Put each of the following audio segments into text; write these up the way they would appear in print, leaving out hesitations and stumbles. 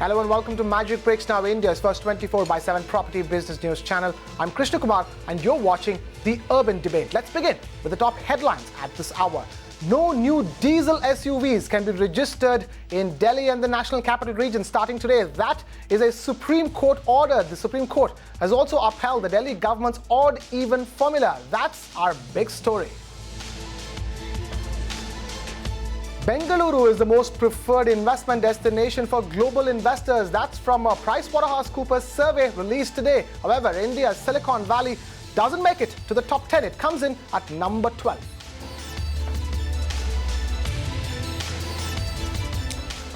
Hello and welcome to Magicbricks Now, India's first 24/7 property business news channel. I'm Krishna Kumar and you're watching the Urban Debate. Let's begin with the top headlines at this hour. No new diesel SUVs can be registered in Delhi and the National Capital Region starting today. That is a Supreme Court order. The Supreme Court has also upheld the Delhi government's odd-even formula. That's our big story. Bengaluru is the most preferred investment destination for global investors. That's from a PricewaterhouseCoopers survey released today. However, India's Silicon Valley doesn't make it to the top 10. It comes in at number 12.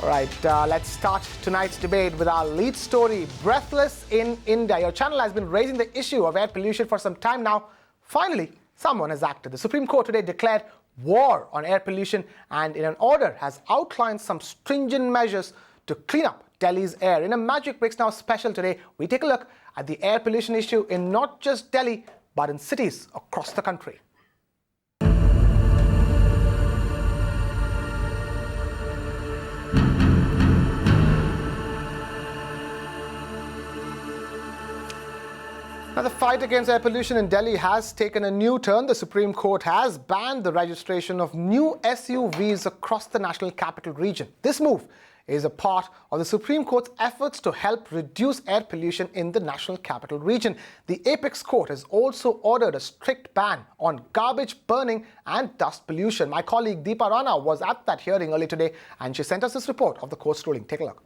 All right, let's start tonight's debate with our lead story, Breathless in India. Your channel has been raising the issue of air pollution for some time now. Finally, someone has acted. The Supreme Court today declared war on air pollution and in an order has outlined some stringent measures to clean up Delhi's air. In a Magicbricks Now special today, we take a look at the air pollution issue in not just Delhi, but in cities across the country. Now, the fight against air pollution in Delhi has taken a new turn. The Supreme Court has banned the registration of new SUVs across the National Capital Region. This move is a part of the Supreme Court's efforts to help reduce air pollution in the National Capital Region. The Apex Court has also ordered a strict ban on garbage burning and dust pollution. My colleague Deepa Rana was at that hearing earlier today and she sent us this report of the court's ruling. Take a look.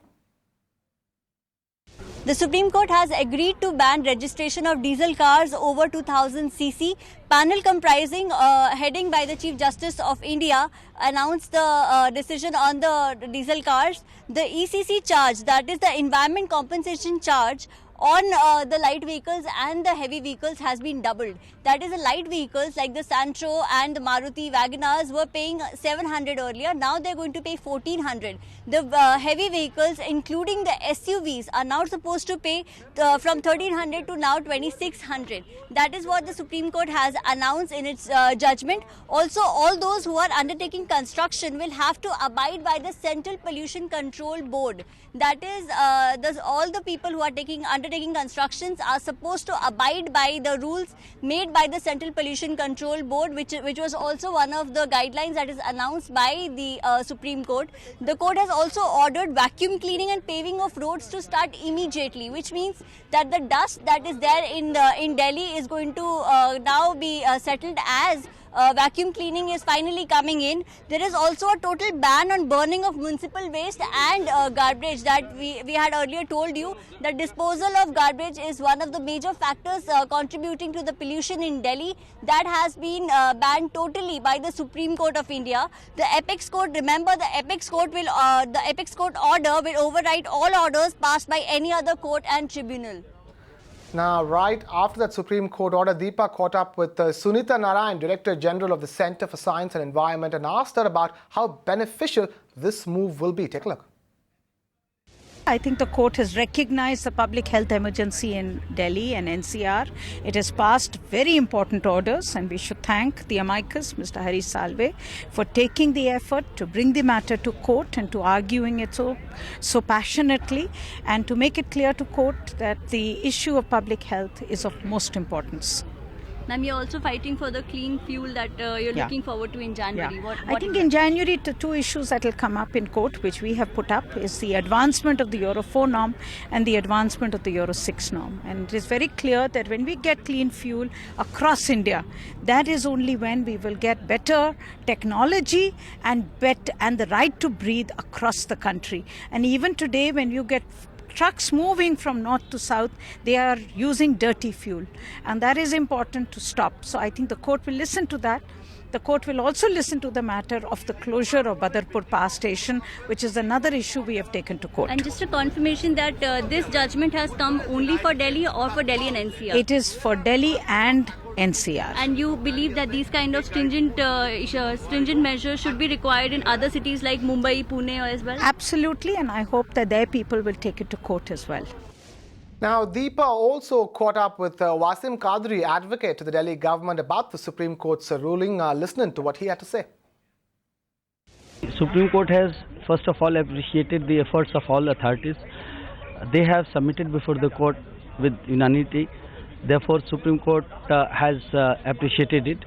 The Supreme Court has agreed to ban registration of diesel cars over 2000 cc. Panel comprising heading by the Chief Justice of India announced the decision on the diesel cars. The ECC charge, that is the Environment Compensation Charge, on the light vehicles and the heavy vehicles has been doubled. That is, the light vehicles like the Santro and the Maruti Wagonars were paying 700 earlier. Now they're going to pay 1400. The heavy vehicles, including the SUVs, are now supposed to pay from 1300 to now 2600. That is what the Supreme Court has announced in its judgment. Also, all those who are undertaking construction will have to abide by the Central Pollution Control Board. That is, all the people who are undertaking constructions are supposed to abide by the rules made by the Central Pollution Control Board, which was also one of the guidelines that is announced by the Supreme Court. The court has also ordered vacuum cleaning and paving of roads to start immediately, which means that the dust that is there in Delhi is going to now be settled as vacuum cleaning is finally coming in. There is also a total ban on burning of municipal waste and garbage that we had earlier told you that disposal of garbage is one of the major factors contributing to the pollution in Delhi. That has been banned totally by the Supreme Court of India. The Apex Court, remember, the Apex Court order will override all orders passed by any other court and tribunal. Now, right after that Supreme Court order, Deepa caught up with Sunita Narayan, Director General of the Centre for Science and Environment, and asked her about how beneficial this move will be. Take a look. I think the court has recognized the public health emergency in Delhi and NCR. It has passed very important orders and we should thank the amicus, Mr. Hari Salve, for taking the effort to bring the matter to court and to arguing it so passionately and to make it clear to court that the issue of public health is of most importance. Ma'am, you're also fighting for the clean fuel that you're looking forward to in January. Yeah. I think in January, the two issues that will come up in court, which we have put up, is the advancement of the Euro 4 norm and the advancement of the Euro 6 norm. And it is very clear that when we get clean fuel across India, that is only when we will get better technology and the right to breathe across the country. And even today, when you get trucks moving from north to south, they are using dirty fuel. And that is important to stop. So I think the court will listen to that. The court will also listen to the matter of the closure of Badarpur Power Station, which is another issue we have taken to court. And just a confirmation that this judgment has come only for Delhi or for Delhi and NCR? It is for Delhi and NCR. And you believe that these kind of stringent measures should be required in other cities like Mumbai, Pune as well? Absolutely, and I hope that their people will take it to court as well. Now, Deepa also caught up with Wasim Qadri, advocate to the Delhi government, about the Supreme Court's ruling. Listen to what he had to say. Supreme Court has first of all appreciated the efforts of all authorities they have submitted before the court with unanimity. Therefore, Supreme Court has appreciated it.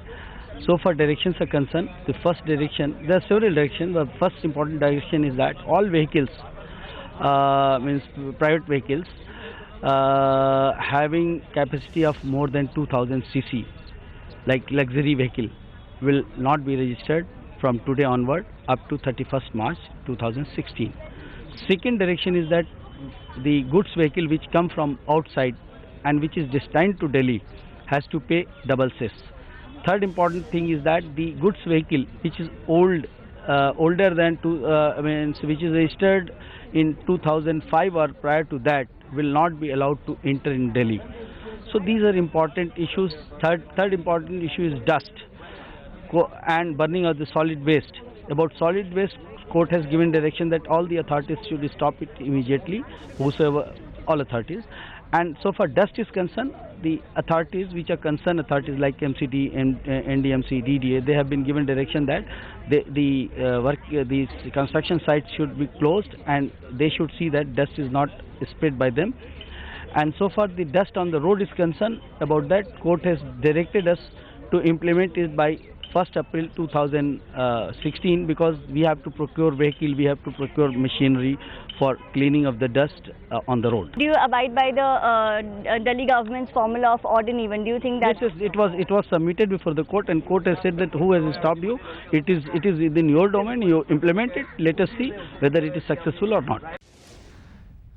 So far directions are concerned, the first direction, there are several directions. The first important direction is that all vehicles, means private vehicles, having capacity of more than 2000 cc, like luxury vehicle, will not be registered from today onward up to 31st March 2016. Second direction is that the goods vehicle which come from outside and which is destined to Delhi has to pay double cess. Third important thing is that the goods vehicle which is older than which is registered in 2005 or prior to that will not be allowed to enter in Delhi. So these are important issues. Third important issue is dust and burning of the solid waste. About solid waste, court has given direction that all the authorities should stop it immediately, whosoever, all authorities. And so far dust is concerned, the authorities which are concerned authorities like MCD, NDMC, DDA, they have been given direction that these construction sites should be closed and they should see that dust is not spread by them. And so far the dust on the road is concerned, about that court has directed us to implement it by 1st April 2016, because we have to procure vehicle, we have to procure machinery for cleaning of the dust on the road. Do you abide by the Delhi government's formula of odd and even? Do you think that it was submitted before the court, and court has said that who has stopped you? It is within your domain. You implement it. Let us see whether it is successful or not.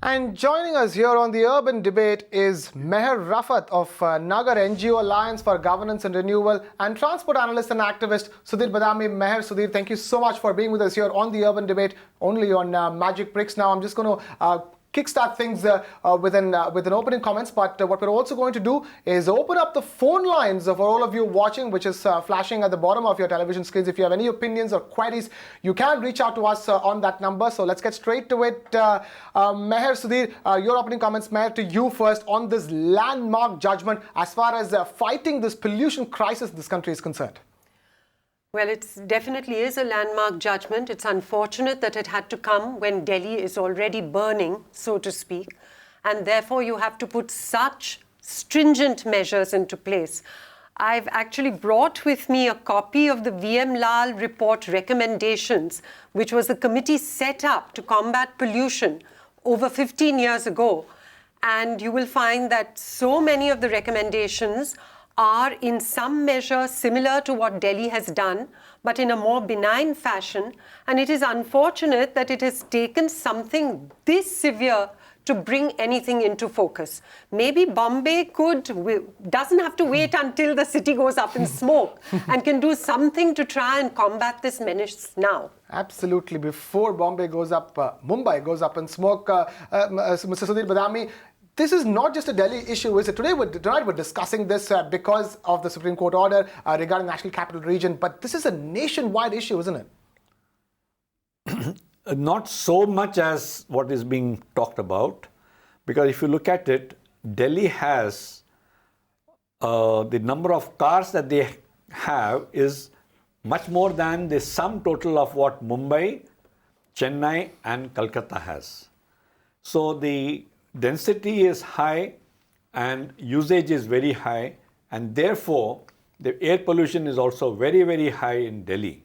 And joining us here on the Urban Debate is Meher Rafaat of Nagar NGO Alliance for Governance and Renewal and transport analyst and activist Sudhir Badami. Meher, Sudhir, thank you so much for being with us here on the Urban Debate, only on Magicbricks Now. I'm just going to kickstart things with an opening comments, but what we're also going to do is open up the phone lines for all of you watching, which is flashing at the bottom of your television screens. If you have any opinions or queries, you can reach out to us on that number. So let's get straight to it. Meher, Sudhir, your opening comments. Meher, to you first on this landmark judgment as far as fighting this pollution crisis this country is concerned. Well, it definitely is a landmark judgment. It's unfortunate that it had to come when Delhi is already burning, so to speak, and therefore you have to put such stringent measures into place. I've actually brought with me a copy of the VM Lal report recommendations, which was the committee set up to combat pollution over 15 years ago. And you will find that so many of the recommendations are in some measure similar to what Delhi has done, but in a more benign fashion. And it is unfortunate that it has taken something this severe to bring anything into focus. Maybe Bombay doesn't have to wait until the city goes up in smoke and can do something to try and combat this menace now. Absolutely. Before Bombay goes up, Mumbai goes up in smoke. Mr. Sudhir Badami, this is not just a Delhi issue, is it? Tonight we're discussing this because of the Supreme Court order regarding National Capital Region, but this is a nationwide issue, isn't it? Not so much as what is being talked about, because if you look at it, Delhi has the number of cars that they have is much more than the sum total of what Mumbai, Chennai and Calcutta has. So the density is high and usage is very high, and therefore the air pollution is also very, very high in Delhi.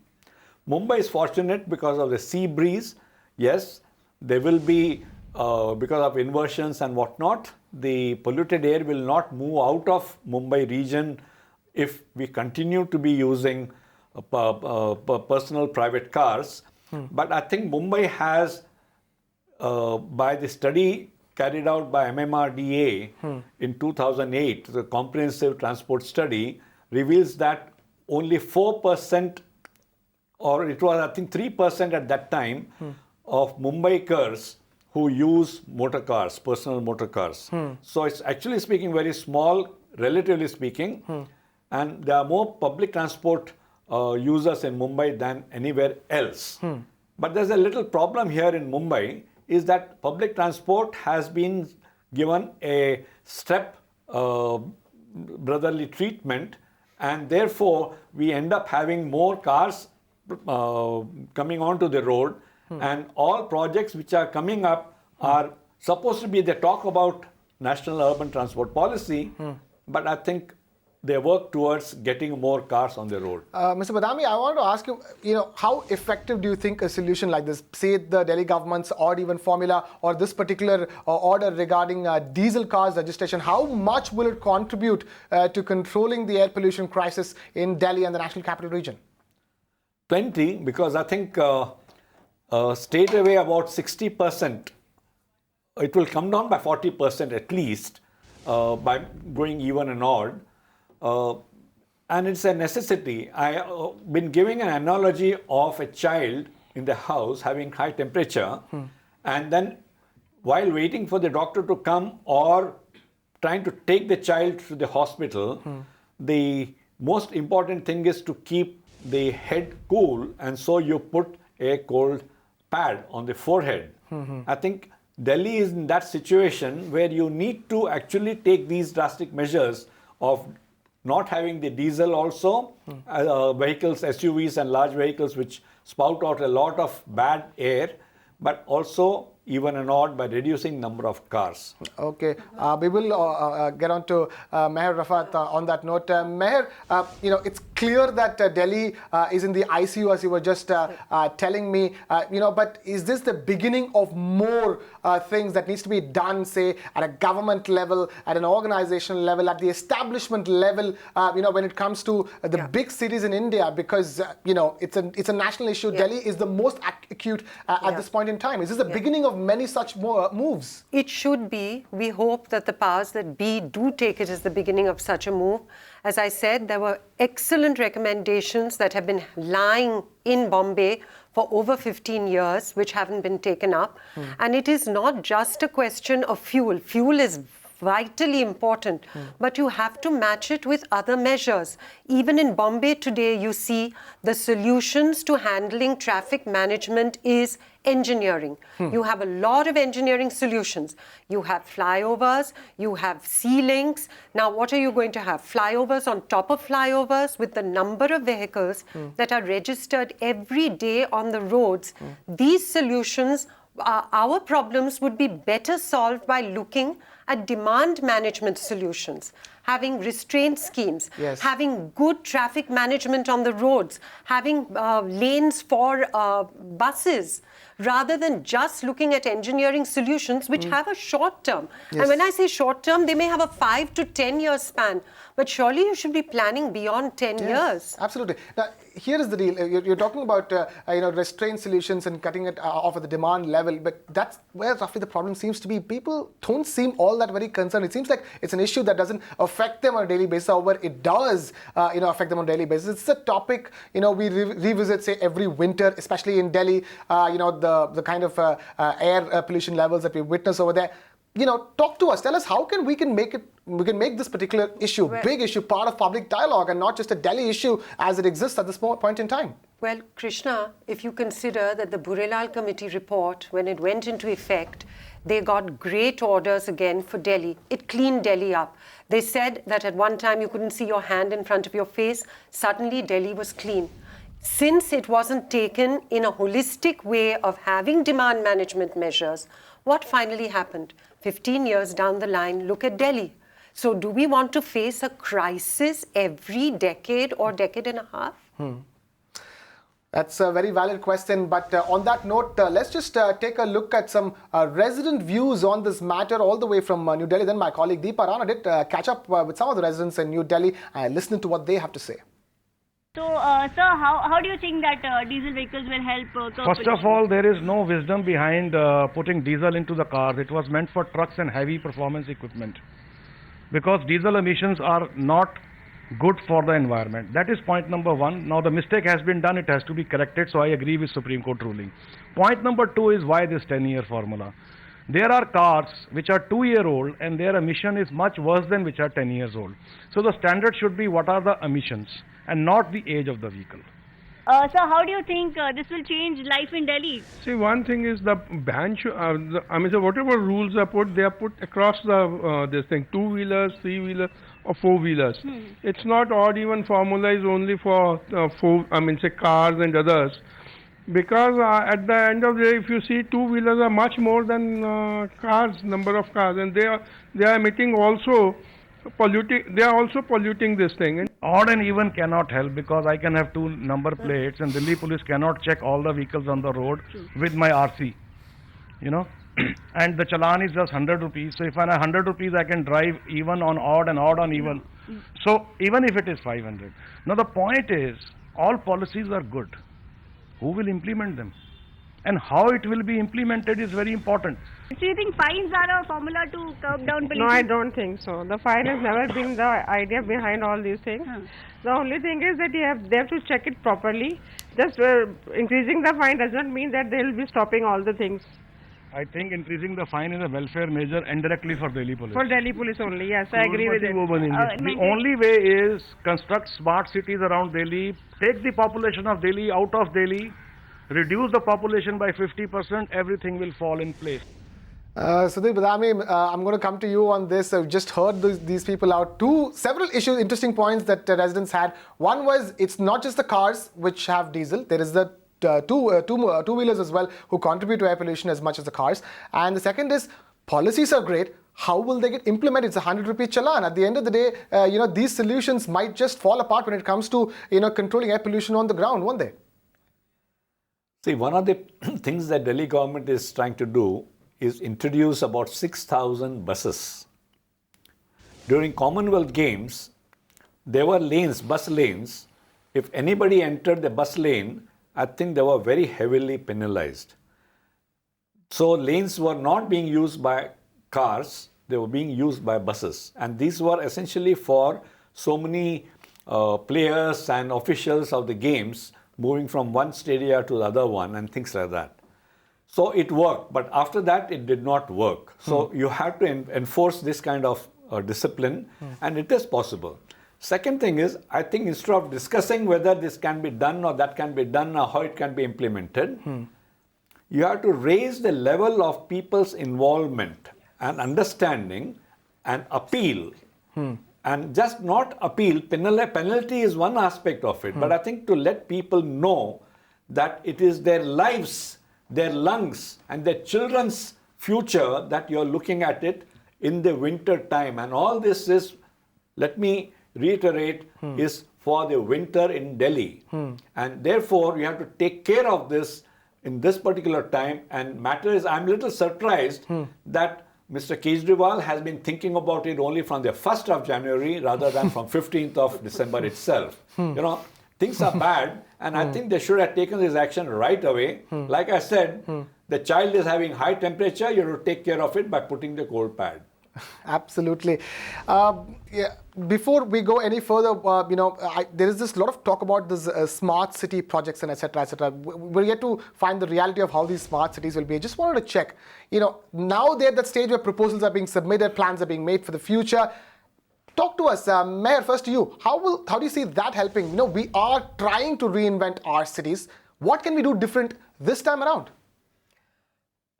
Mumbai is fortunate because of the sea breeze. Yes, there will be, because of inversions and whatnot, the polluted air will not move out of Mumbai region if we continue to be using personal private cars. But I think Mumbai has, by the study carried out by MMRDA in 2008, the comprehensive transport study reveals that only 4%, or it was I think 3% at that time, of Mumbaikars who use motor cars, personal motor cars. So it's actually speaking very small, relatively speaking, and there are more public transport users in Mumbai than anywhere else. But there's a little problem here in Mumbai, is that public transport has been given a step brotherly treatment, and therefore we end up having more cars coming onto the road, and all projects which are coming up are supposed to be, they talk about national urban transport policy, but I think they work towards getting more cars on the road. Mr. Badami, I want to ask you, how effective do you think a solution like this, say the Delhi government's odd even formula or this particular order regarding diesel cars registration, how much will it contribute to controlling the air pollution crisis in Delhi and the National Capital Region? Plenty, because I think straight away about 60%, it will come down by 40% at least by going even and odd. And it's a necessity. I've been giving an analogy of a child in the house having high temperature, and then while waiting for the doctor to come or trying to take the child to the hospital, the most important thing is to keep the head cool, and so you put a cold pad on the forehead. I think Delhi is in that situation where you need to actually take these drastic measures of not having the diesel also, vehicles, SUVs and large vehicles which spout out a lot of bad air, but also even and odd by reducing number of cars. Okay, we will get on to Meher Rafaat on that note. Meher, it's clear that Delhi is in the ICU, as you were just telling me, but is this the beginning of more things that needs to be done, say, at a government level, at an organizational level, at the establishment level, when it comes to the big cities in India, because, it's a national issue. Delhi is the most acute at this point in time. Is this the beginning of many such more moves? It should be. We hope that the powers that be do take it as the beginning of such a move. As I said, there were excellent recommendations that have been lying in Bombay for over 15 years, which haven't been taken up. And it is not just a question of fuel. Fuel is vitally important, but you have to match it with other measures. Even in Bombay today, you see the solutions to handling traffic management is engineering. You have a lot of engineering solutions. You have flyovers, you have sea links. Now, what are you going to have? Flyovers on top of flyovers with the number of vehicles that are registered every day on the roads. These solutions, our problems would be better solved by looking at demand management solutions, having restraint schemes, having good traffic management on the roads, having lanes for buses, rather than just looking at engineering solutions which have a short term. And when I say short term, they may have a 5 to 10 year span, but surely you should be planning beyond 10 years. Absolutely. Now, here is the deal. You're talking about restraint solutions and cutting it off at the demand level, but that's where roughly the problem seems to be. People don't seem all that very concerned. It seems like it's an issue that doesn't affect them on a daily basis. However, it does affect them on a daily basis. It's a topic we revisit, say, every winter, especially in Delhi. The kind of air pollution levels that we witness over there. Talk to us. Tell us how we can make this particular issue, big issue, part of public dialogue and not just a Delhi issue as it exists at this point in time. Well, Krishna, if you consider that the Burelal Committee report, when it went into effect, they got great orders again for Delhi. It cleaned Delhi up. They said that at one time you couldn't see your hand in front of your face. Suddenly Delhi was clean. Since it wasn't taken in a holistic way of having demand management measures, what finally happened? 15 years down the line, look at Delhi. So do we want to face a crisis every decade or decade and a half? That's a very valid question. But on that note, let's just take a look at some resident views on this matter all the way from New Delhi. Then my colleague Deepa Rana did catch up with some of the residents in New Delhi and listen to what they have to say. So, sir, how do you think that diesel vehicles will help curb First of all, there is no wisdom behind putting diesel into the cars. It was meant for trucks and heavy performance equipment. Because diesel emissions are not good for the environment. That is point number one. Now, the mistake has been done. It has to be corrected. So, I agree with Supreme Court ruling. Point number two is why this 10-year formula. There are cars which are 2-year-old and their emission is much worse than which are 10 years old. So the standard should be what are the emissions and not the age of the vehicle. So how do you think this will change life in Delhi? See, one thing is the ban should, so whatever rules are put, they are put across the this thing, 2-wheelers, 3-wheelers or 4-wheelers. It's not odd even formula is only for cars and others. Because at the end of the day, if you see, two-wheelers are much more than cars, number of cars, and they are emitting also polluting. They are also polluting this thing. And Odd and even cannot help because I can have two number plates and Delhi police cannot check all the vehicles on the road with my RC, you know. And the challan is just 100 rupees. So if I have 100 rupees, I can drive even on odd and odd on even. So even if it is 500. Now the point is, all policies are good. Who will implement them? And how it will be implemented is very important. Do you think fines are a formula to curb down pollution? No, I don't think so. The fine has never been the idea behind all these things. The only thing is that they have to check it properly. Just increasing the fine does not mean that they will be stopping all the things. I think increasing the fine is a welfare measure indirectly for Delhi police. For Delhi police only, yes, I agree with it. The only way is construct smart cities around Delhi, take the population of Delhi out of Delhi, reduce the population by 50%, everything will fall in place. Sudhir Badami, I'm going to come to you on this. I've just heard these people out. Several issues, interesting points that residents had. One was it's not just the cars which have diesel. There is the two-wheelers as well who contribute to air pollution as much as the cars. And the second is policies are great. How will they get implemented? It's a 100 rupee challan. At the end of the day, these solutions might just fall apart when it comes to controlling air pollution on the ground, won't they? See, one of the things that Delhi government is trying to do is introduce about 6,000 buses. During Commonwealth Games, there were lanes, bus lanes. If anybody entered the bus lane, I think they were very heavily penalized. So lanes were not being used by cars, they were being used by buses. And these were essentially for so many players and officials of the games moving from one stadium to the other one and things like that. So it worked, but after that it did not work. So you have to enforce this kind of discipline, and it is possible. Second thing is, I think instead of discussing whether this can be done or that can be done or how it can be implemented, you have to raise the level of people's involvement and understanding and appeal. And just not appeal, penalty is one aspect of it, but I think to let people know that it is their lives, their lungs and their children's future that you're looking at it in the winter time. And all this is, let me reiterate, is for the winter in Delhi. And therefore, you have to take care of this in this particular time. And matter is, I'm a little surprised that Mr. Kejriwal has been thinking about it only from the 1st of January rather than from 15th of December itself. Things are bad, and I think they should have taken this action right away. Like I said, the child is having high temperature, you have to take care of it by putting the cold pad. Absolutely. Before we go any further, there is this lot of talk about this smart city projects and etc. etc. We're yet to find the reality of how these smart cities will be. I just wanted to check. Now they're at that stage where proposals are being submitted, plans are being made for the future. Talk to us, Meher. First to you. How do you see that helping? We are trying to reinvent our cities. What can we do different this time around?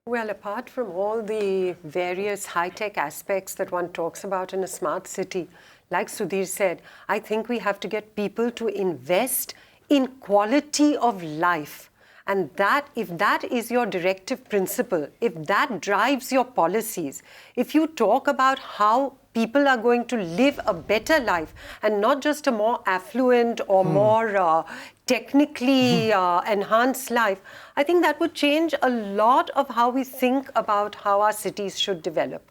Well, apart from all the various high-tech aspects that one talks about in a smart city, like Sudhir said, I think we have to get people to invest in quality of life. And if that is your directive principle, if that drives your policies, if you talk about how people are going to live a better life and not just a more affluent or more technically enhanced life, I think that would change a lot of how we think about how our cities should develop.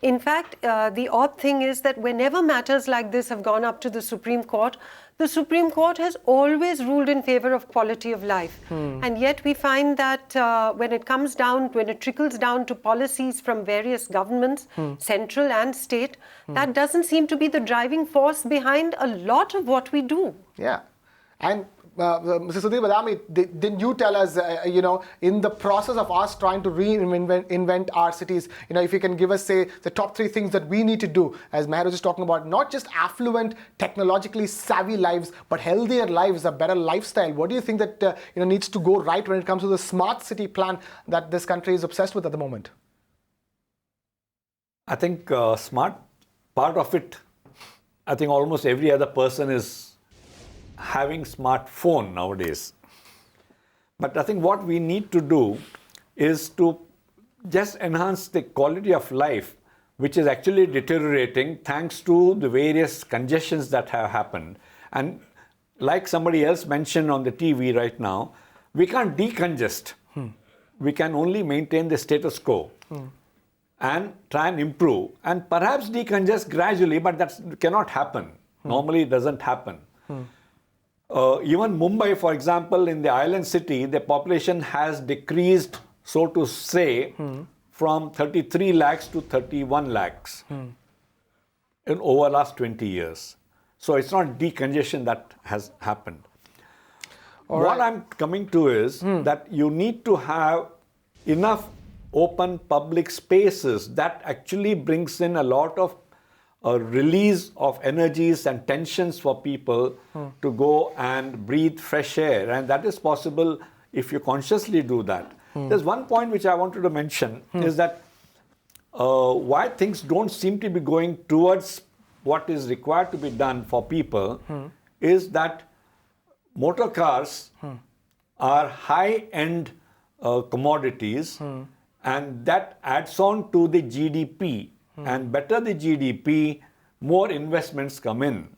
In fact, the odd thing is that whenever matters like this have gone up to the Supreme Court has always ruled in favor of quality of life. And yet we find that when it trickles down to policies from various governments, central and state, that doesn't seem to be the driving force behind a lot of what we do. Yeah. And Mr. Sudhir Badami, didn't you tell us, in the process of us trying to reinvent our cities, if you can give us, say, the top 3 things that we need to do, as Meher was just talking about, not just affluent, technologically savvy lives, but healthier lives, a better lifestyle. What do you think that needs to go right when it comes to the smart city plan that this country is obsessed with at the moment? I think smart part of it, I think almost every other person is having smartphone nowadays. But I think what we need to do is to just enhance the quality of life, which is actually deteriorating thanks to the various congestions that have happened. And like somebody else mentioned on the TV right now, we can't decongest. We can only maintain the status quo and try and improve and perhaps decongest gradually, but that cannot happen. Normally, it doesn't happen. Even Mumbai, for example, in the island city, the population has decreased, so to say, from 33 lakhs to 31 lakhs in over the last 20 years. So it's not decongestion that has happened. What I'm coming to is that you need to have enough open public spaces that actually brings in a lot of release of energies and tensions for people to go and breathe fresh air. And that is possible if you consciously do that. There's one point which I wanted to mention is that why things don't seem to be going towards what is required to be done for people is that motor cars are high-end commodities and that adds on to the GDP. And better the GDP, more investments come in.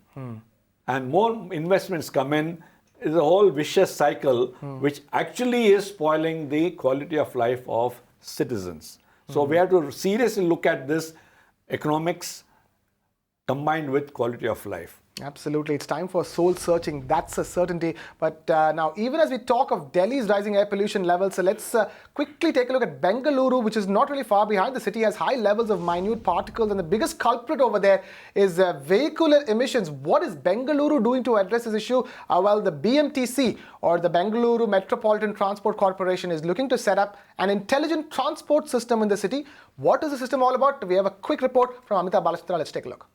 And more investments come in is a whole vicious cycle which actually is spoiling the quality of life of citizens. So we have to seriously look at this economics combined with quality of life. Absolutely. It's time for soul searching. That's a certainty. But now, even as we talk of Delhi's rising air pollution levels, so let's quickly take a look at Bengaluru, which is not really far behind. The city has high levels of minute particles, and the biggest culprit over there is vehicular emissions. What is Bengaluru doing to address this issue? Well, the BMTC, or the Bengaluru Metropolitan Transport Corporation, is looking to set up an intelligent transport system in the city. What is the system all about? We have a quick report from Amita Balachandra. Let's take a look.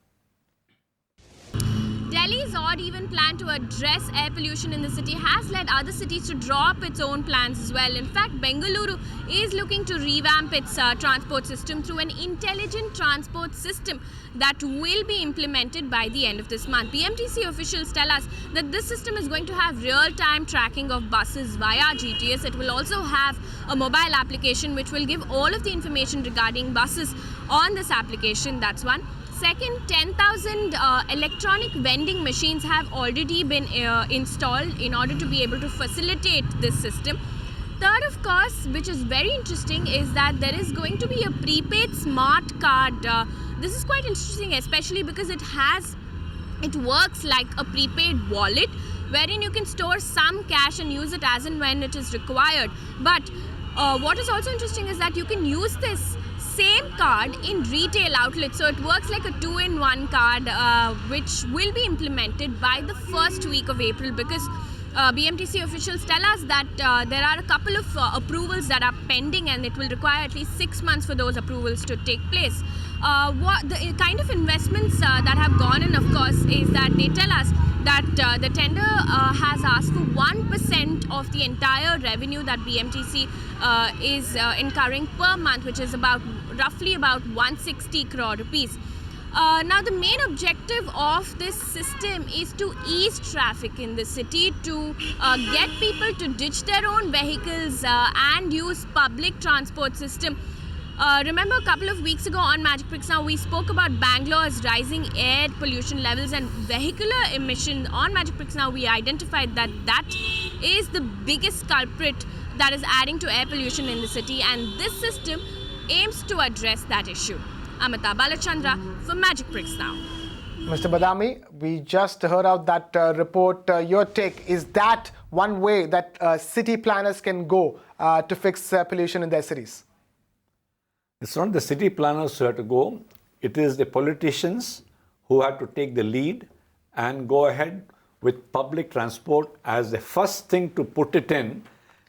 Delhi's odd-even plan to address air pollution in the city has led other cities to draw up its own plans as well. In fact, Bengaluru is looking to revamp its transport system through an intelligent transport system that will be implemented by the end of this month. BMTC officials tell us that this system is going to have real-time tracking of buses via GTS. It will also have a mobile application which will give all of the information regarding buses on this application. That's one. Second, 10,000 electronic vending machines have already been installed in order to be able to facilitate this system. Third, of course, which is very interesting, is that there is going to be a prepaid smart card. This is quite interesting, especially because it works like a prepaid wallet, wherein you can store some cash and use it as and when it is required. But what is also interesting is that you can use this same card in retail outlets. So it works like a 2-in-1 card, which will be implemented by the first week of April, because BMTC officials tell us that there are a couple of approvals that are pending, and it will require at least 6 months for those approvals to take place. The kind of investments that have gone in, of course, is that they tell us that the tender has asked for 1% of the entire revenue that BMTC is incurring per month, which is roughly about 160 crore rupees. Now, the main objective of this system is to ease traffic in the city, to get people to ditch their own vehicles and use public transport system. Remember a couple of weeks ago on Magicbricks Now, we spoke about Bangalore's rising air pollution levels and vehicular emission. On Magicbricks Now, we identified that is the biggest culprit that is adding to air pollution in the city, and this system aims to address that issue. Amita Balachandra for Magicbricks Now. Mr. Badami, we just heard out that report. Your take, is that one way that city planners can go to fix pollution in their cities? It's not the city planners who have to go. It is the politicians who have to take the lead and go ahead with public transport as the first thing to put it in,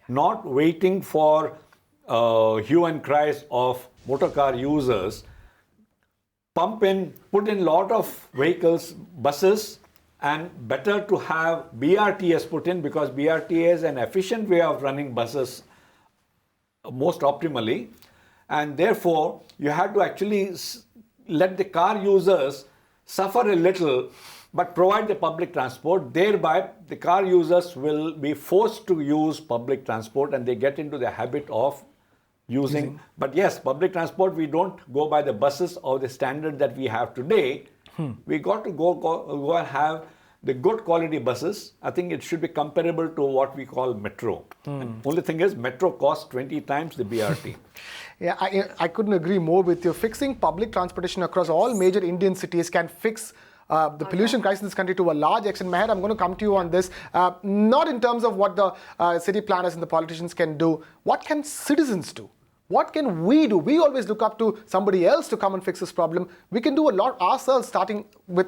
not waiting for hue and cries of motor car users. Put in a lot of vehicles, buses, and better to have BRTS put in, because BRT is an efficient way of running buses most optimally. And therefore, you have to actually let the car users suffer a little but provide the public transport. Thereby, the car users will be forced to use public transport and they get into the habit of using. But yes, public transport, we don't go by the buses or the standard that we have today. We got to go and have the good quality buses. I think it should be comparable to what we call metro. And only thing is, metro costs 20 times the BRT. Yeah, I couldn't agree more with you. Fixing public transportation across all major Indian cities can fix the pollution crisis in this country to a large extent. Meher, I'm going to come to you on this. Not in terms of what the city planners and the politicians can do. What can citizens do? What can we do? We always look up to somebody else to come and fix this problem. We can do a lot ourselves, starting with,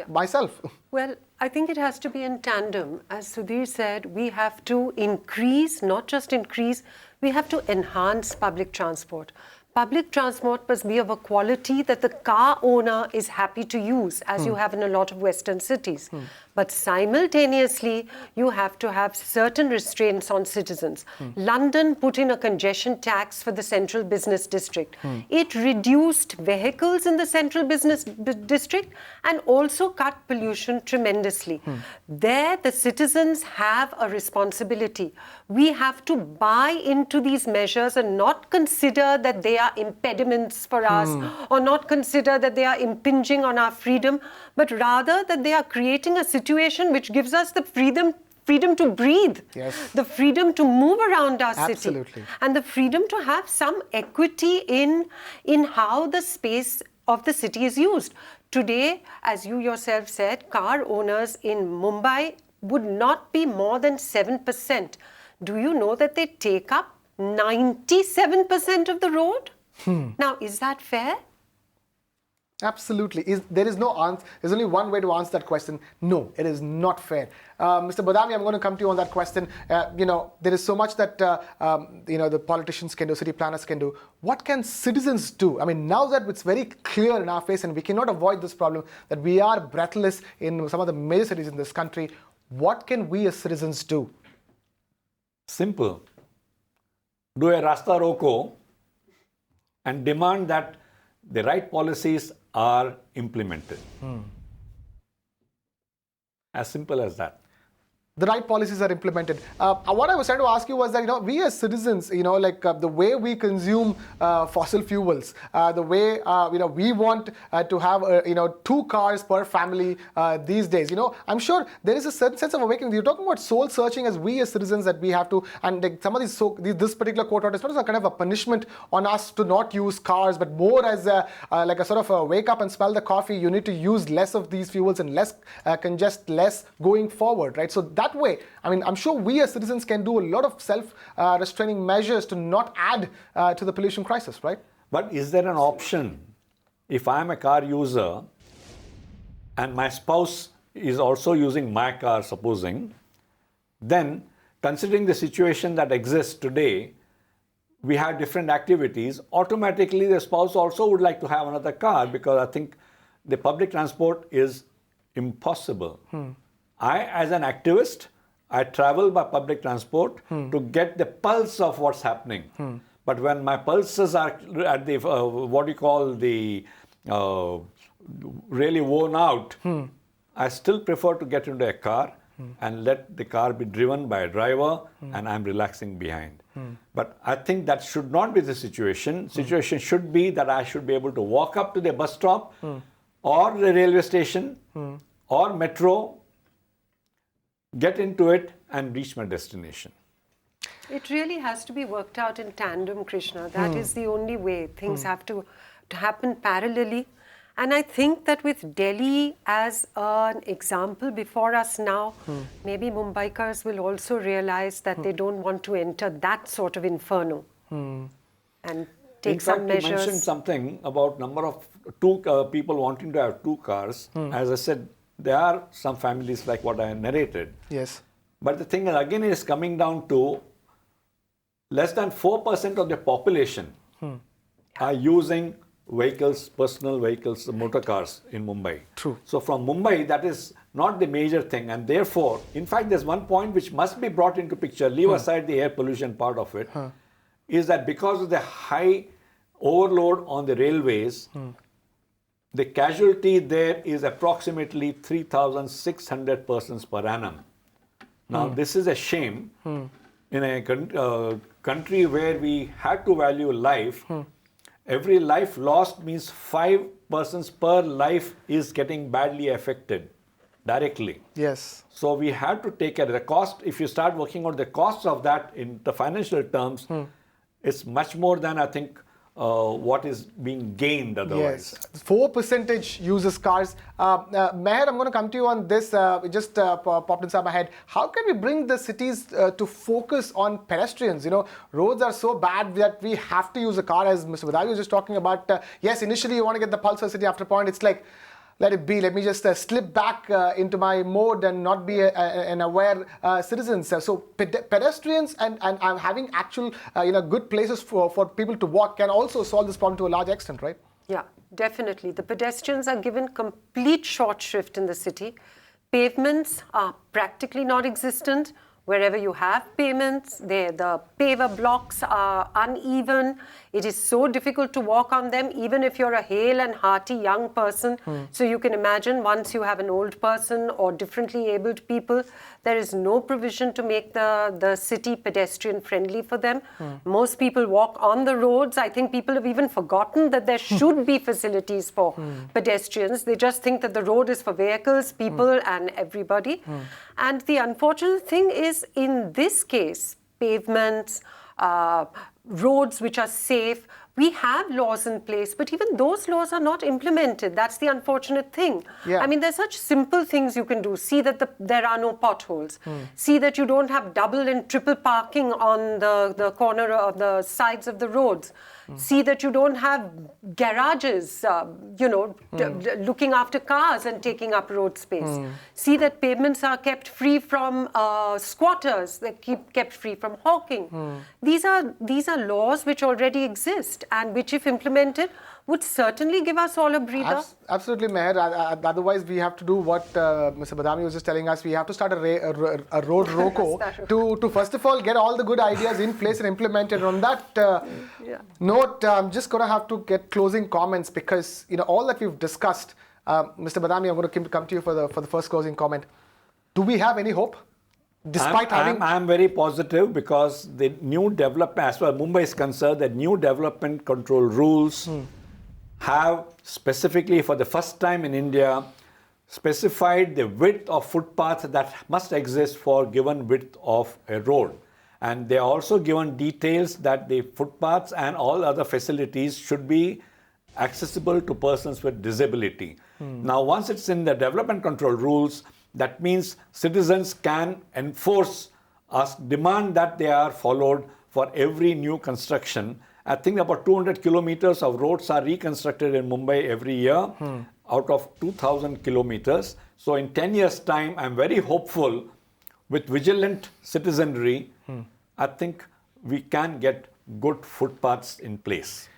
myself. Well, I think it has to be in tandem. As Sudhir said, we have to increase, not just increase, we have to enhance public transport. Public transport must be of a quality that the car owner is happy to use, as you have in a lot of Western cities. But simultaneously, you have to have certain restraints on citizens. London put in a congestion tax for the central business district. It reduced vehicles in the central business district and also cut pollution tremendously. There, the citizens have a responsibility. We have to buy into these measures and not consider that they are impediments for us or not consider that they are impinging on our freedom, but rather that they are creating a situation which gives us the freedom to breathe, the freedom to move around our city, and the freedom to have some equity in how the space of the city is used. Today, as you yourself said, car owners in Mumbai would not be more than 7%. Do you know that they take up 97% of the road? Now, is that fair? Absolutely. There is no answer. There's only one way to answer that question. No, it is not fair. Mr. Badami, I'm going to come to you on that question. There is so much that the politicians can do, city planners can do. What can citizens do? I mean, now that it's very clear in our face and we cannot avoid this problem that we are breathless in some of the major cities in this country, what can we as citizens do? Simple. Do a Rasta Roko and demand that the right policies are implemented. As simple as that. The right policies are implemented. What I was trying to ask you was that, we as citizens, the way we consume fossil fuels, the way, we want to have, 2 cars per family these days. I'm sure there is a certain sense of awakening. You're talking about soul searching as we as citizens that we have to, and some of this particular quote out is not a kind of a punishment on us to not use cars, but more as a sort of a wake up and smell the coffee. You need to use less of these fuels and less congest less going forward, right? So that way, I'm sure we as citizens can do a lot of self-restraining measures to not add to the pollution crisis, right? But is there an option? If I'm a car user and my spouse is also using my car, supposing, then considering the situation that exists today, we have different activities, automatically the spouse also would like to have another car because I think the public transport is impossible. I, as an activist, I travel by public transport to get the pulse of what's happening. But when my pulses are at the, really worn out, I still prefer to get into a car and let the car be driven by a driver and I'm relaxing behind. But I think that should not be the situation. Situation should be that I should be able to walk up to the bus stop or the railway station or metro, get into it and reach my destination. It really has to be worked out in tandem, Krishna. That is the only way. Things have to happen parallelly. And I think that with Delhi as an example before us now, maybe Mumbaikars will also realize that they don't want to enter that sort of inferno and take some measures. You mentioned something about number of people wanting to have 2 cars. As I said, there are some families like what I narrated. Yes. But the thing again is coming down to less than 4% of the population are using vehicles, personal vehicles, motor cars in Mumbai. True. So from Mumbai, that is not the major thing. And therefore, in fact, there's one point which must be brought into picture, leave aside the air pollution part of it, is that because of the high overload on the railways, the casualty there is approximately 3,600 persons per annum. Now, this is a shame. In a country where we had to value life, every life lost means 5 persons per life is getting badly affected directly. Yes. So we have to take care of the cost. If you start working on the costs of that in the financial terms, it's much more than I think what is being gained otherwise. Yes. 4% uses cars. Meher, I'm going to come to you on this. It just popped inside my head. How can we bring the cities to focus on pedestrians? You know, roads are so bad that we have to use a car, as Mr. Badami was just talking about. Yes, initially you want to get the pulse of the city. After a point, it's like, let it be. Let me just slip back into my mode and not be an aware citizen. So pedestrians and having actual good places for people to walk can also solve this problem to a large extent, right? Yeah, definitely. The pedestrians are given complete short shrift in the city. Pavements are practically non-existent. Wherever you have pavements, the paver blocks are uneven. It is so difficult to walk on them, even if you're a hale and hearty young person. So you can imagine once you have an old person or differently abled people, there is no provision to make the city pedestrian friendly for them. Most people walk on the roads. I think people have even forgotten that there should be facilities for pedestrians. They just think that the road is for vehicles, people and everybody. And the unfortunate thing is, in this case, pavements, roads which are safe, we have laws in place, but even those laws are not implemented. That's the unfortunate thing. Yeah. I mean, there's such simple things you can do. See that there are no potholes. See that you don't have double and triple parking on the corner of the sides of the roads. See that you don't have garages, looking after cars and taking up road space. See that pavements are kept free from squatters. They're kept free from hawking. These are laws which already exist and which, if implemented, would certainly give us all a breather. Absolutely, Meher. Otherwise, we have to do what Mr. Badami was just telling us. We have to start a road ROCO to first of all get all the good ideas in place and implemented. On that note, I'm just going to have to get closing comments because all that we've discussed. Mr. Badami, I'm going to come to you for the first closing comment. Do we have any hope? Despite I'm very positive because the new development, as far as Mumbai is concerned, the new development control rules have specifically for the first time in India specified the width of footpaths that must exist for given width of a road. And they are also given details that the footpaths and all other facilities should be accessible to persons with disability. Now, once it's in the development control rules, that means citizens can enforce, demand that they are followed for every new construction. I think about 200 kilometers of roads are reconstructed in Mumbai every year out of 2,000 kilometers. So in 10 years' time, I'm very hopeful with vigilant citizenry, I think we can get good footpaths in place.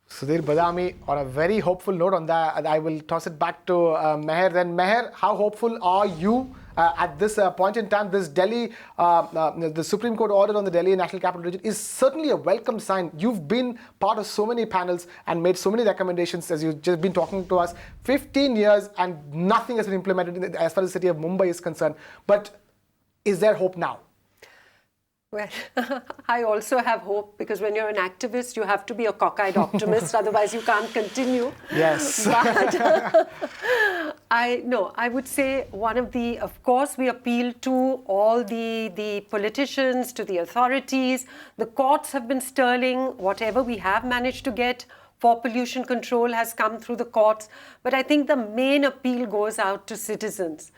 Sudhir Badami, on a very hopeful note on that, I will toss it back to Meher. Then Meher, how hopeful are you at this point in time? This Delhi, the Supreme Court order on the Delhi National Capital Region is certainly a welcome sign. You've been part of so many panels and made so many recommendations as you've just been talking to us. 15 years and nothing has been implemented as far as the city of Mumbai is concerned. But is there hope now? Well, I also have hope because when you're an activist, you have to be a cockeyed optimist, otherwise you can't continue. Yes. But I would say of course, we appeal to all the politicians, to the authorities. The courts have been sterling. Whatever we have managed to get for pollution control has come through the courts. But I think the main appeal goes out to citizens.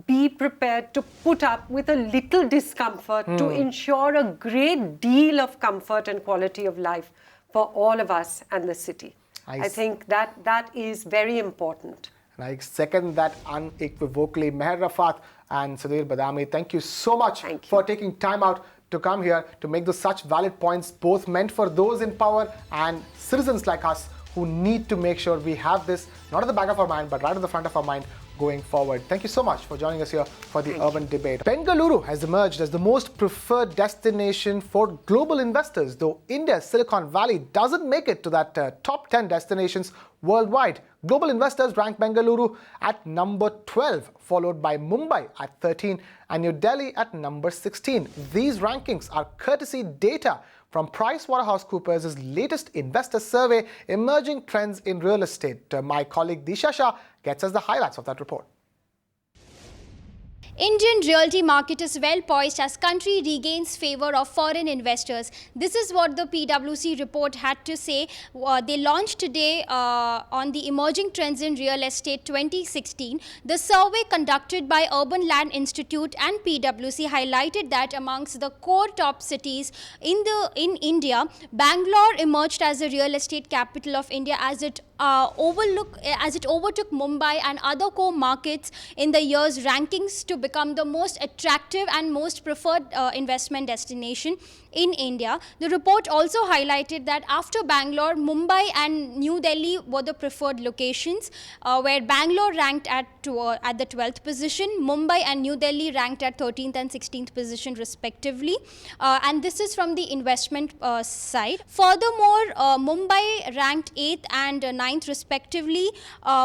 Be prepared to put up with a little discomfort to ensure a great deal of comfort and quality of life for all of us and the city. I think that is very important. And I second that unequivocally. Meher Rafaat and Sudhir Badami, thank you so much for taking time out to come here to make those such valid points, both meant for those in power and citizens like us who need to make sure we have this not at the back of our mind, but right at the front of our mind going forward. Thank you so much for joining us here for the Urban Debate. Bengaluru has emerged as the most preferred destination for global investors, though India's Silicon Valley doesn't make it to that top 10 destinations worldwide. Global investors rank Bengaluru at number 12, followed by Mumbai at 13 and New Delhi at number 16. These rankings are courtesy data from PricewaterhouseCoopers' latest investor survey, Emerging Trends in Real Estate. My colleague Disha Shah gets us the highlights of that report. Indian realty market is well poised as country regains favour of foreign investors. This is what the PwC report had to say. They launched today on the Emerging Trends in Real Estate 2016. The survey conducted by Urban Land Institute and PwC highlighted that amongst the core top cities in India, Bangalore emerged as the real estate capital of India as it overtook Mumbai and other core markets in the year's rankings to become the most attractive and most preferred investment destination in India. The report also highlighted that after Bangalore, Mumbai and New Delhi were the preferred locations, where Bangalore ranked at the 12th position, Mumbai and New Delhi ranked at 13th and 16th position respectively. And this is from the investment side. Furthermore, Mumbai ranked 8th and 9th respectively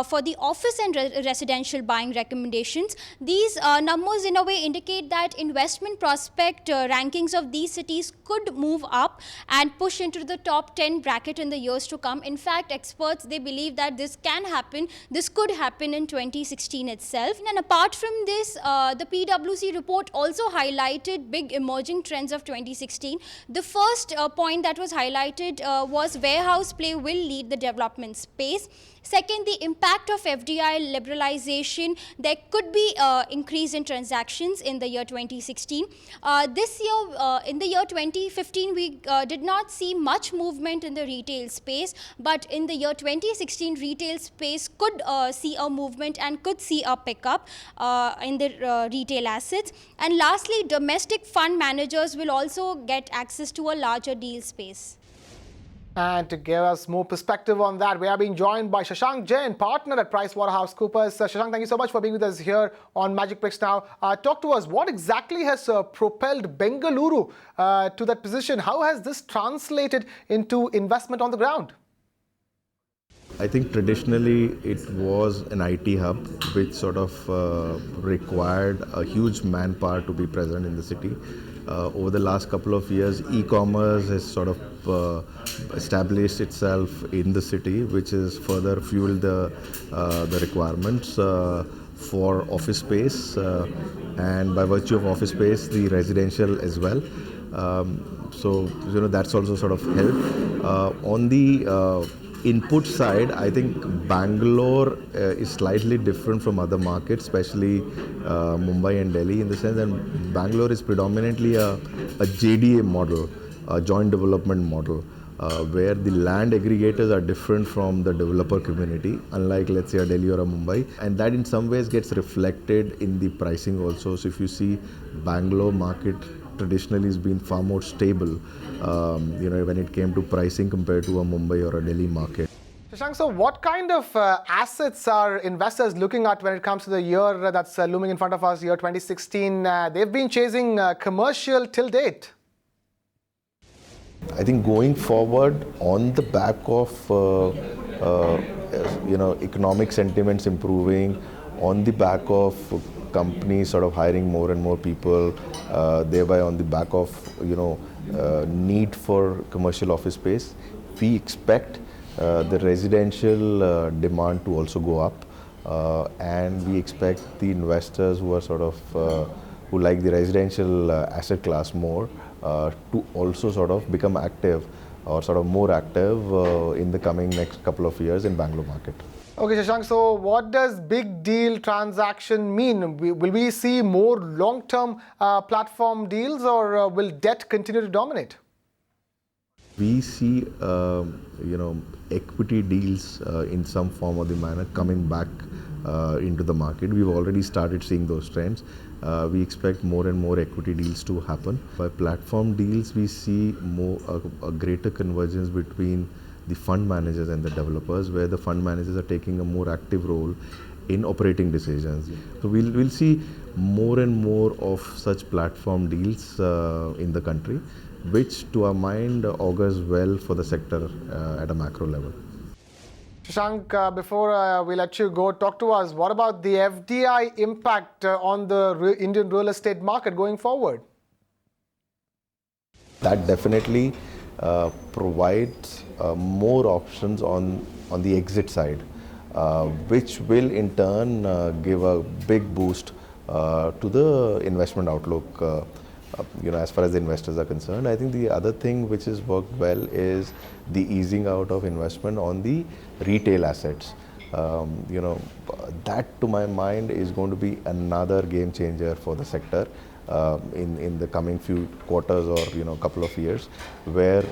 for the office and residential buying recommendations. These numbers in a way indicate that investment prospect rankings of these cities could move up and push into the top 10 bracket in the years to come. In fact, experts, they believe that this could happen in 2016 itself. And apart from this, the PwC report also highlighted big emerging trends of 2016. The first point that was highlighted was warehouse play will lead the development space. Second, the impact of FDI liberalization. There could be increase in transactions in the year 2016. This year, in the year 2015, we did not see much movement in the retail space, but in the year 2016, retail space could see a movement and could see a pickup in the retail assets. And lastly, domestic fund managers will also get access to a larger deal space. And to give us more perspective on that, we are being joined by Shashank Jain, partner at PricewaterhouseCoopers. Shashank, thank you so much for being with us here on Magicbricks Now. Talk to us, what exactly has propelled Bengaluru to that position? How has this translated into investment on the ground? I think traditionally it was an IT hub which sort of required a huge manpower to be present in the city. Over the last couple of years, e-commerce has sort of established itself in the city, which has further fueled the requirements for office space, and by virtue of office space, the residential as well. So that's also sort of helped. On the input side, I think Bangalore is slightly different from other markets, especially Mumbai and Delhi, in the sense that Bangalore is predominantly a JDA model, a joint development model, where the land aggregators are different from the developer community, unlike, let's say, a Delhi or a Mumbai. And that in some ways gets reflected in the pricing also. So if you see, Bangalore market traditionally has been far more stable, when it came to pricing compared to a Mumbai or a Delhi market. Shashank, so what kind of assets are investors looking at when it comes to the year that's looming in front of us, year 2016? They've been chasing commercial till date. I think going forward, on the back of economic sentiments improving, on the back of companies sort of hiring more and more people, thereby on the back of need for commercial office space, we expect the residential demand to also go up, and we expect the investors who are sort of who like the residential asset class more to also sort of become active or sort of more active in the coming next couple of years in Bangalore market. Okay, Shashank, so what does big deal transaction mean? Will we see more long-term platform deals, or will debt continue to dominate? We see, equity deals in some form or the manner coming back into the market. We've already started seeing those trends. We expect more and more equity deals to happen. By platform deals, we see a greater convergence between the fund managers and the developers, where the fund managers are taking a more active role in operating decisions. So we'll see more and more of such platform deals in the country, which to our mind augurs well for the sector at a macro level. Shashank, before we let you go, talk to us. What about the FDI impact on the Indian real estate market going forward? That definitely provides more options on the exit side, which will in turn give a big boost to the investment outlook. As far as the investors are concerned. I think the other thing which has worked well is the easing out of investment on the retail assets. That to my mind is going to be another game changer for the sector in the coming few quarters or couple of years, where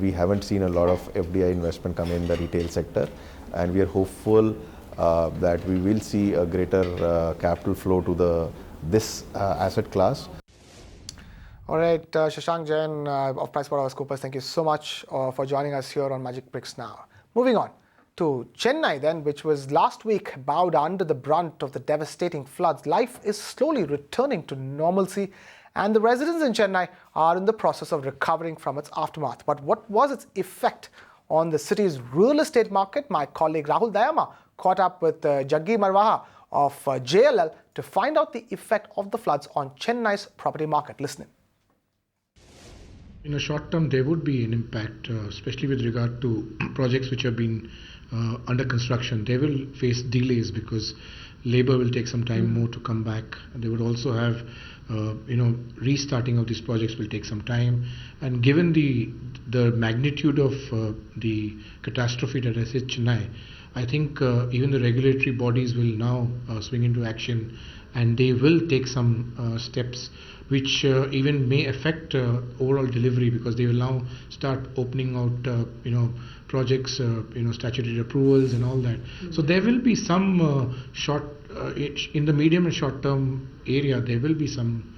we haven't seen a lot of FDI investment come in the retail sector, and we are hopeful that we will see a greater capital flow to this asset class. All right, Shashank Jain of PricewaterhouseCoopers, thank you so much for joining us here on Magicbricks Now. Moving on to Chennai then, which was last week bowed under the brunt of the devastating floods. Life is slowly returning to normalcy, and the residents in Chennai are in the process of recovering from its aftermath. But what was its effect on the city's real estate market? My colleague Rahul Dayama caught up with Jaggi Marwaha of JLL to find out the effect of the floods on Chennai's property market. Listen. In a short term, there would be an impact, especially with regard to projects which have been under construction. They will face delays because labor will take some time more to come back. They would also have, restarting of these projects will take some time. And given the magnitude of the catastrophe that has hit Chennai, I think even the regulatory bodies will now swing into action, and they will take some steps which even may affect overall delivery, because they will now start opening out projects, statutory approvals and all that. So there will be some in the medium and short term area, there will be some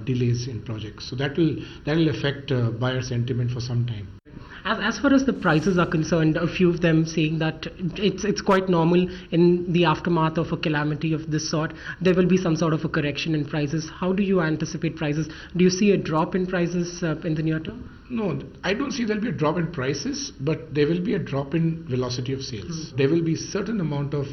delays in projects. So that will affect buyer sentiment for some time. As far as the prices are concerned, a few of them saying that it's quite normal in the aftermath of a calamity of this sort. There will be some sort of a correction in prices. How do you anticipate prices? Do you see a drop in prices in the near term? No, I don't see there will be a drop in prices, but there will be a drop in velocity of sales. There will be certain amount of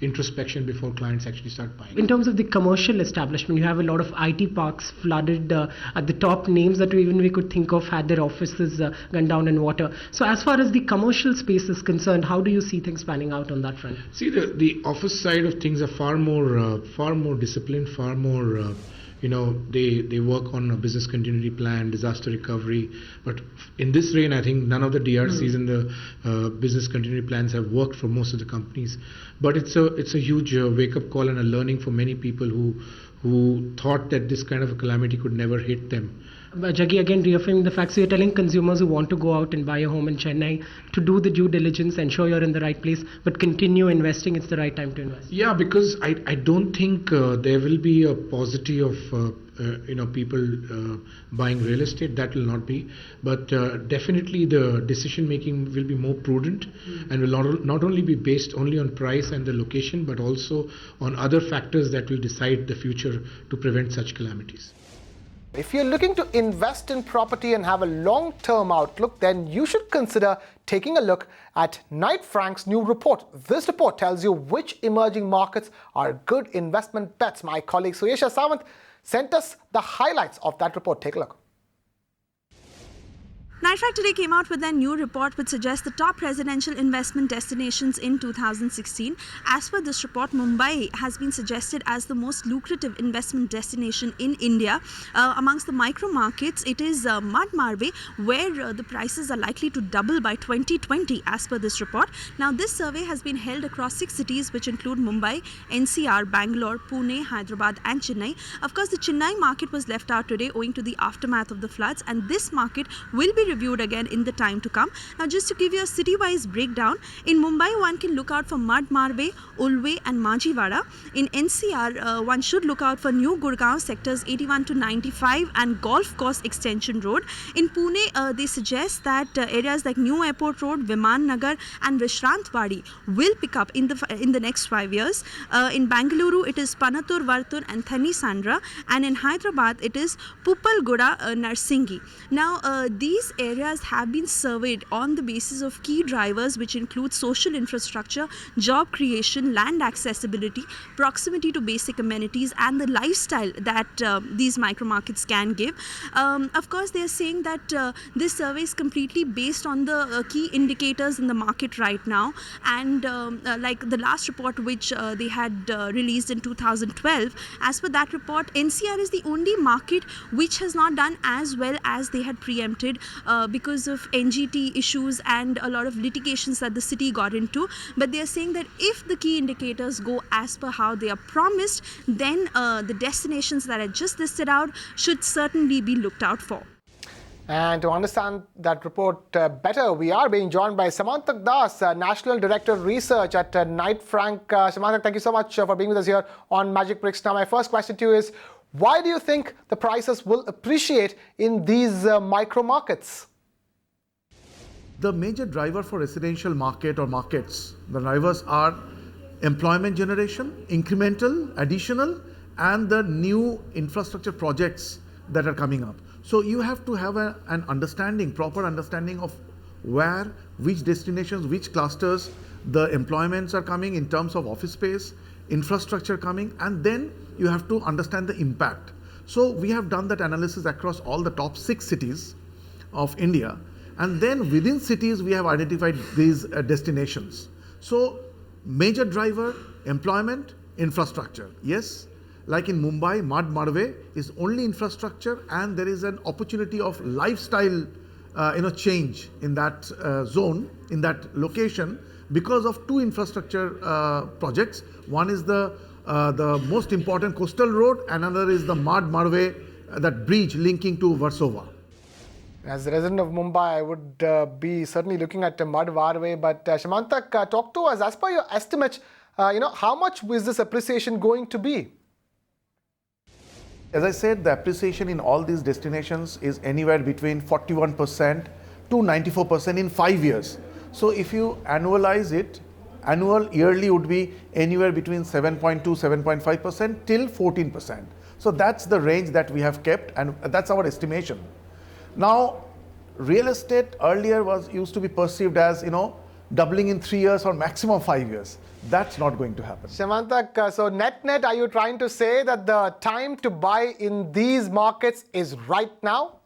introspection before clients actually start buying. In terms of the commercial establishment, you have a lot of IT parks flooded at the top. Names that we could think of had their offices gone down in water. So as far as the commercial space is concerned, how do you see things panning out on that front? See, the office side of things are far more disciplined, far more they work on a business continuity plan, disaster recovery. But in this rain, I think none of the DRCs and the business continuity plans have worked for most of the companies. But it's a huge wake-up call and a learning for many people who thought that this kind of a calamity could never hit them. Jaggi, again reaffirming the fact, so you're telling consumers who want to go out and buy a home in Chennai to do the due diligence, ensure you're in the right place, but continue investing. It's the right time to invest. Yeah, because I don't think there will be a paucity of people buying real estate. That will not be. But definitely the decision making will be more prudent and will not only be based only on price and the location, but also on other factors that will decide the future to prevent such calamities. If you're looking to invest in property and have a long-term outlook, then you should consider taking a look at Knight Frank's new report. This report tells you which emerging markets are good investment bets. My colleague Suyesha Sawant sent us the highlights of that report. Take a look. Knight Frank today came out with their new report which suggests the top residential investment destinations in 2016. As per this report, Mumbai has been suggested as the most lucrative investment destination in India. Amongst the micro markets, it is Mud Marve, where the prices are likely to double by 2020 as per this report. Now, this survey has been held across 6 cities which include Mumbai, NCR, Bangalore, Pune, Hyderabad and Chennai. Of course, the Chennai market was left out today owing to the aftermath of the floods, and this market will be reviewed again in the time to come. Now, just to give you a city-wise breakdown, in Mumbai one can look out for Mad Marve, Ulve and Majivada. In NCR one should look out for New Gurgaon sectors 81 to 95 and Golf Course Extension Road. In Pune they suggest that areas like New Airport Road, Viman Nagar and Vishrantwadi will pick up in the next 5 years. In Bangalore it is Panatur, Vartur and Thani Sandra, and in Hyderabad it is Pupalguda, Narsingi. Now these areas have been surveyed on the basis of key drivers which include social infrastructure, job creation, land accessibility, proximity to basic amenities, and the lifestyle that these micro markets can give. Of course, they are saying that this survey is completely based on the key indicators in the market right now, and like the last report which they had released in 2012, as per that report, NCR is the only market which has not done as well as they had preempted because of NGT issues and a lot of litigations that the city got into. But they are saying that if the key indicators go as per how they are promised, then the destinations that I just listed out should certainly be looked out for. And to understand that report better, we are being joined by Samantak Das, National Director of Research at Knight Frank. Samantak, thank you so much for being with us here on Magicbricks Now. My first question to you is, why do you think the prices will appreciate in these micro markets? The major driver for residential market or markets, the drivers are employment generation, incremental, additional, and the new infrastructure projects that are coming up. So you have to have an understanding, proper understanding of where, which destinations, which clusters the employments are coming in terms of office space, infrastructure coming, and then you have to understand the impact. So we have done that analysis across all the top 6 cities of India, and then within cities we have identified these destinations. So major driver, employment, infrastructure. Yes, like in Mumbai, Mad Marve is only infrastructure, and there is an opportunity of lifestyle change in that zone, in that location, because of 2 infrastructure projects. One is the most important coastal road, another is the Mad Marve, that bridge linking to Warsaw. As a resident of Mumbai, I would be certainly looking at Mad Marve. But Samantak, talk to us. As per your estimate, how much is this appreciation going to be? As I said, the appreciation in all these destinations is anywhere between 41% to 94% in 5 years. So if you annualize it, annual yearly would be anywhere between 7.2, 7.5% till 14%. So that's the range that we have kept, and that's our estimation. Now, real estate earlier used to be perceived as, doubling in 3 years or maximum 5 years. That's not going to happen. Samantak, so net, are you trying to say that the time to buy in these markets is right now?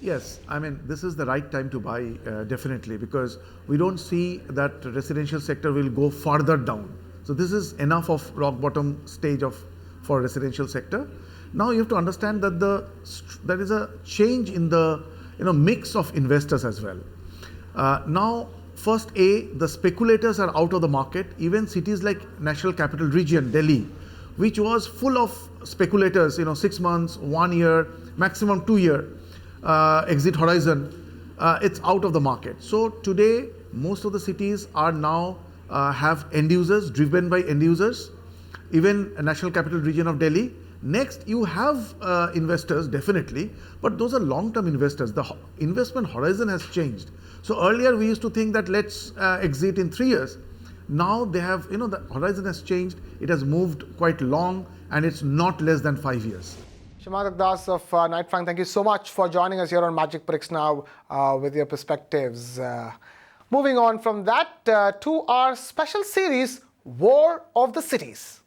Yes, I mean, this is the right time to buy, definitely, because we don't see that residential sector will go further down. So this is enough of rock bottom stage for residential sector. Now you have to understand that there is a change in the mix of investors as well. Now, first, the speculators are out of the market. Even cities like National Capital Region, Delhi, which was full of speculators, 6 months, 1 year, maximum 2 year exit horizon, it's out of the market. So today, most of the cities are now have end users, driven by end users, even National Capital Region of Delhi. Next, you have investors, definitely, but those are long-term investors. The investment horizon has changed. So earlier we used to think that let's exit in 3 years. Now they have, the horizon has changed. It has moved quite long, and it's not less than 5 years. Samantak Das of Knight Frank, thank you so much for joining us here on Magicbricks Now with your perspectives. Moving on from that to our special series, War of the Cities.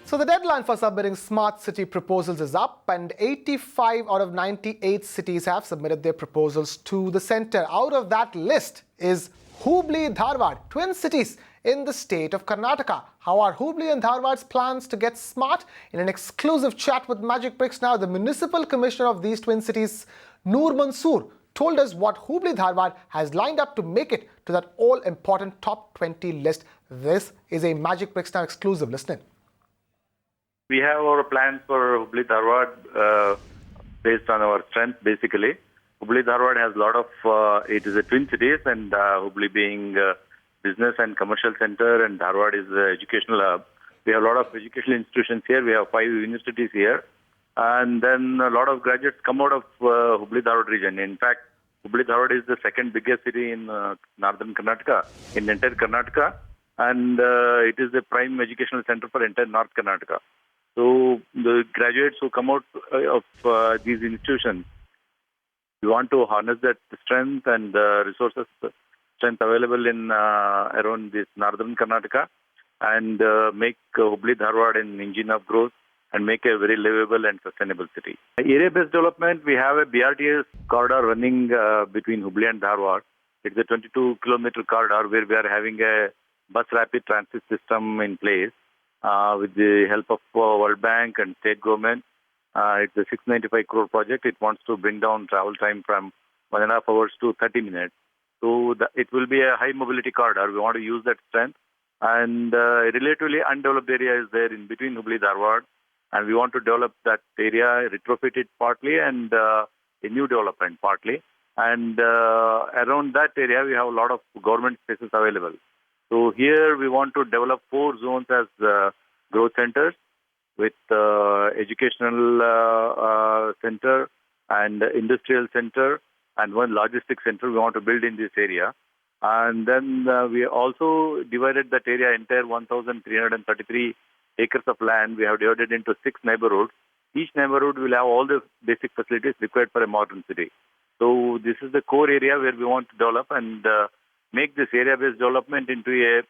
So the deadline for submitting smart city proposals is up, and 85 out of 98 cities have submitted their proposals to the centre. Out of that list is Hubli, Dharwad, twin cities in the state of Karnataka. How are Hubli and Dharwad's plans to get smart? In an exclusive chat with Magicbricks Now, the Municipal Commissioner of these twin cities, Noor Mansoor, told us what Hubli Dharwad has lined up to make it to that all-important top 20 list. This is a Magicbricks Now exclusive. Listen in. We have our plans for Hubli Dharwad based on our strength, basically. Hubli Dharwad has a lot of, it is a twin cities, and Hubli being business and commercial center, and Dharwad is the educational hub. We have a lot of educational institutions here. We have 5 universities here. And then a lot of graduates come out of Hubli Dharwad region. In fact, Hubli Dharwad is the second biggest city in northern Karnataka, in entire Karnataka. and it is a prime educational center for entire North Karnataka. So the graduates who come out of these institutions, we want to harness that strength and resources strength available in around this northern Karnataka and make Hubli Dharwad an engine of growth and make a very livable and sustainable city. Area-based development, we have a BRTS corridor running between Hubli and Dharwad. It's a 22-kilometer corridor where we are having a bus rapid transit system in place with the help of World Bank and state government. It's a 695 crore project. It wants to bring down travel time from 1.5 hours to 30 minutes. So it will be a high mobility corridor. We want to use that strength. And a relatively undeveloped area is there in between Hubli Dharwad. And we want to develop that area, retrofit it partly and a new development partly. And around that area, we have a lot of government spaces available. So here we want to develop 4 zones as growth centers with educational center and industrial center and 1 logistics center we want to build in this area. And then we also divided that area, entire 1,333 acres of land. We have divided into 6 neighborhoods. Each neighborhood will have all the basic facilities required for a modern city. So this is the core area where we want to develop and make this area-based development into a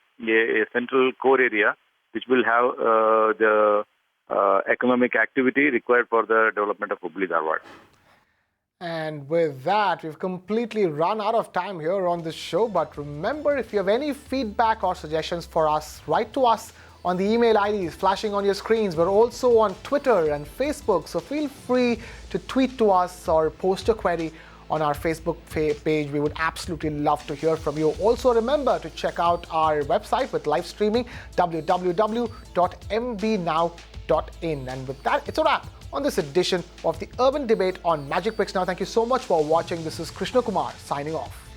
central core area which will have the economic activity required for the development of Hubli Dharwad. And with that, we've completely run out of time here on this show. But remember, if you have any feedback or suggestions for us, write to us on the email IDs flashing on your screens. We're also on Twitter and Facebook, so feel free to tweet to us or post a query on our Facebook page. We would absolutely love to hear from you. Also remember to check out our website with live streaming, www.mbnow.in. And with that, it's a wrap on this edition of the Urban Debate on Magicbricks Now. Thank you so much for watching. This is Krishna Kumar signing off.